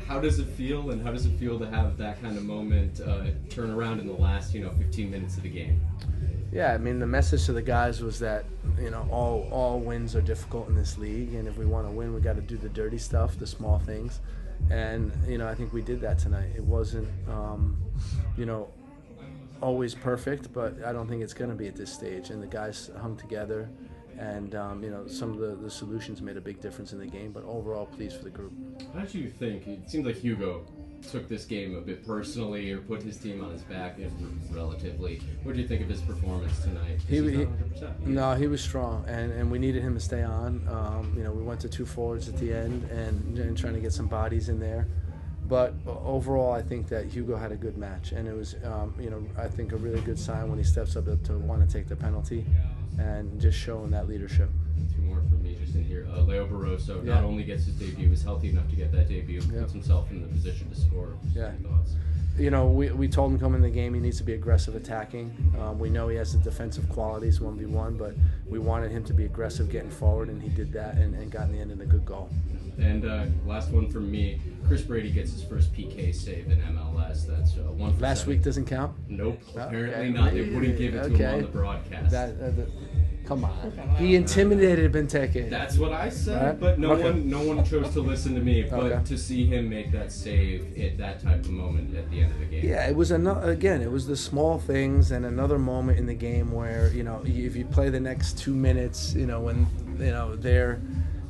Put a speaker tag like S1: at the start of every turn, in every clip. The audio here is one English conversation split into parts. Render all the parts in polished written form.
S1: How does it feel, and how does it feel to have that kind of moment turn around in the last 15 minutes of the game?
S2: Yeah, I mean, the message to the guys was that all wins are difficult in this league, and if we want to win, we got to do the dirty stuff, the small things, and I think we did that tonight. It wasn't always perfect, but I don't think it's going to be at this stage. And the guys hung together, and some of the solutions made a big difference in the game. But overall, pleased for the group.
S1: How did you think? It seemed like Hugo took this game a bit personally, or put his team on his back, relatively. What do you think of his performance tonight?
S2: No, he was strong, and we needed him to stay on. We went to 2 forwards at the end, and trying to get some bodies in there. But overall, I think that Hugo had a good match, and it was, I think a really good sign when he steps up to want to take the penalty, and just showing that leadership.
S1: Two more for me just in here. Leo Barroso not only gets his debut, was healthy enough to get that debut, puts himself in the position to score.
S2: Yeah.
S1: Thoughts?
S2: We told him coming in the game he needs to be aggressive attacking. We know he has the defensive qualities 1v1, but we wanted him to be aggressive getting forward, and he did that and got in the end in a good goal.
S1: And last one from me, Chris Brady gets his first PK save in MLS. That's 1 for
S2: Last
S1: 7.
S2: week doesn't count?
S1: Nope, apparently not. They wouldn't give it to him on the broadcast.
S2: Come on. He intimidated Benteke.
S1: That's what I said,
S2: right?
S1: but no one chose to listen to me. But to see him make that save at that type of moment at the end of the game.
S2: Yeah, it was it was the small things, and another moment in the game where, if you play the next 2 minutes, when, they're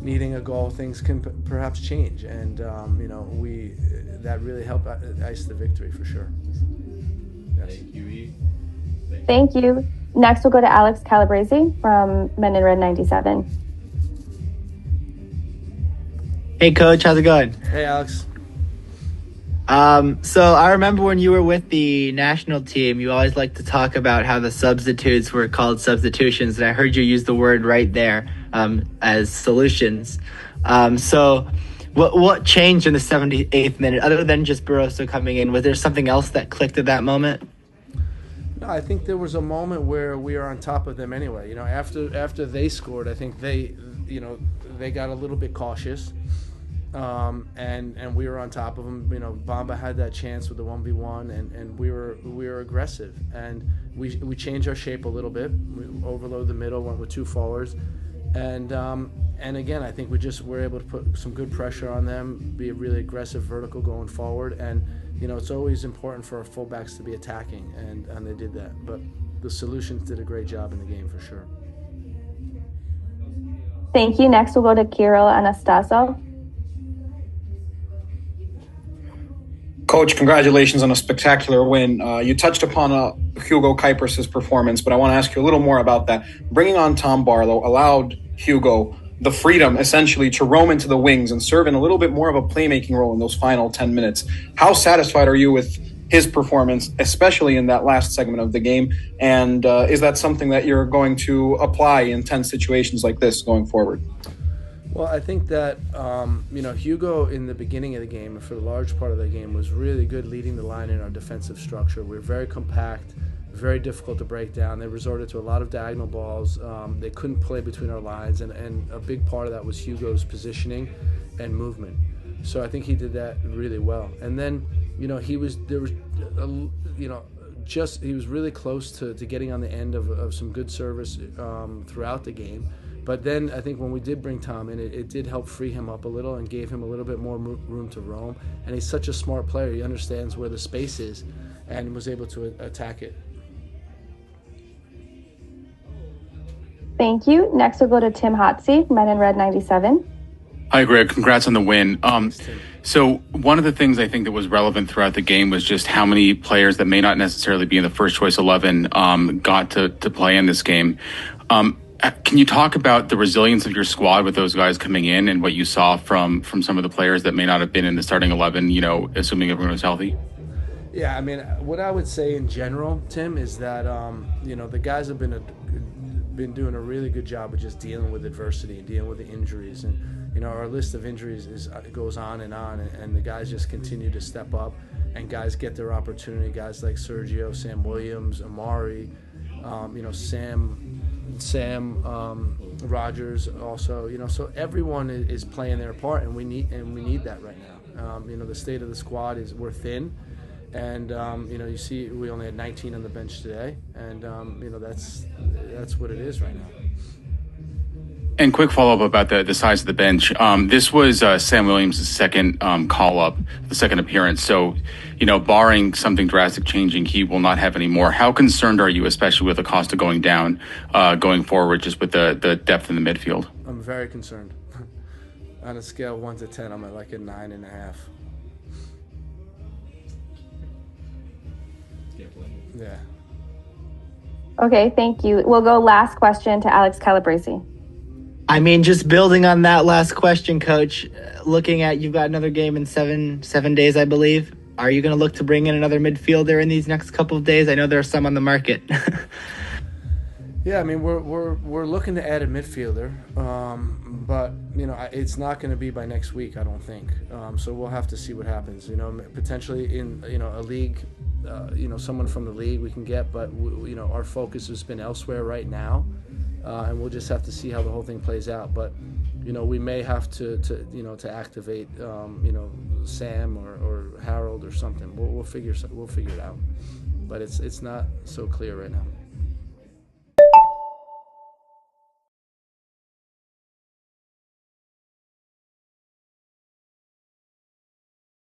S2: needing a goal, things can perhaps change. And, that really helped ice the victory for sure. Yes.
S1: Thank you, E.
S3: Thank you. Next, we'll go to Alex Calabrese from Men in Red 97.
S4: Hey, Coach. How's it going?
S2: Hey, Alex.
S4: So I remember when you were with the national team, you always liked to talk about how the substitutes were called substitutions, and I heard you use the word right there as solutions. So what changed in the 78th minute, other than just Barroso coming in? Was there something else that clicked at that moment?
S2: No, I think there was a moment where we were on top of them anyway. After they scored, I think they got a little bit cautious, and we were on top of them. Bamba had that chance with the 1v1, and we were aggressive, and we changed our shape a little bit. We overloaded the middle, went with 2 forwards, and again, I think we just were able to put some good pressure on them, be a really aggressive vertical going forward, and it's always important for our fullbacks to be attacking, and they did that. But the solutions did a great job in the game for sure.
S3: Thank you. Next, we'll go to Kirill Anastasov.
S5: Coach, congratulations on a spectacular win. You touched upon Hugo Kuipers' performance, but I want to ask you a little more about that. Bringing on Tom Barlow allowed Hugo the freedom, essentially, to roam into the wings and serve in a little bit more of a playmaking role in those final 10 minutes. How satisfied are you with his performance, especially in that last segment of the game? And is that something that you're going to apply in tense situations like this going forward?
S2: Well, I think that, Hugo in the beginning of the game, and for the large part of the game, was really good leading the line in our defensive structure. We were very compact, very difficult to break down. They resorted to a lot of diagonal balls. They couldn't play between our lines, and a big part of that was Hugo's positioning and movement. So I think he did that really well. And then, he was really close to getting on the end of some good service throughout the game. But then I think when we did bring Tom in, it did help free him up a little and gave him a little bit more room to roam. And he's such a smart player. He understands where the space is and was able to attack it.
S3: Thank you. Next, we'll go to Tim Hotsey, Men in Red 97.
S6: Hi, Greg. Congrats on the win. So one of the things I think that was relevant throughout the game was just how many players that may not necessarily be in the first choice 11 got to play in this game. Can you talk about the resilience of your squad with those guys coming in and what you saw from some of the players that may not have been in the starting 11, assuming everyone was healthy?
S2: Yeah, I mean, what I would say in general, Tim, is that, the guys have been doing a really good job of just dealing with adversity and dealing with the injuries. And, our list of injuries goes on, and the guys just continue to step up, and guys get their opportunity. Guys like Sergio, Sam Williams, Amari, Sam Rogers also, so everyone is playing their part, and we need that right now. The state of the squad is we're thin, and you see we only had 19 on the bench today, and that's what it is right now.
S6: And quick follow-up about the size of the bench. This was Sam Williams' second call-up, the second appearance. So, barring something drastic changing, he will not have any more. How concerned are you, especially with Acosta going down, going forward, just with the depth in the midfield?
S2: I'm very concerned. On a scale of 1 to 10, I'm at like a 9.5. Yeah.
S3: Okay, thank you. We'll go last question to Alex Calabrese.
S4: I mean, just building on that last question, Coach, looking at you've got another game in seven days, I believe. Are you going to look to bring in another midfielder in these next couple of days? I know there are some on the market.
S2: Yeah, I mean, we're looking to add a midfielder, but it's not going to be by next week, I don't think. So we'll have to see what happens. Potentially in a league, someone from the league we can get, but our focus has been elsewhere right now, and we'll just have to see how the whole thing plays out. But we may have to activate Sam or Harold or something. We'll figure it out, but it's not so clear right now.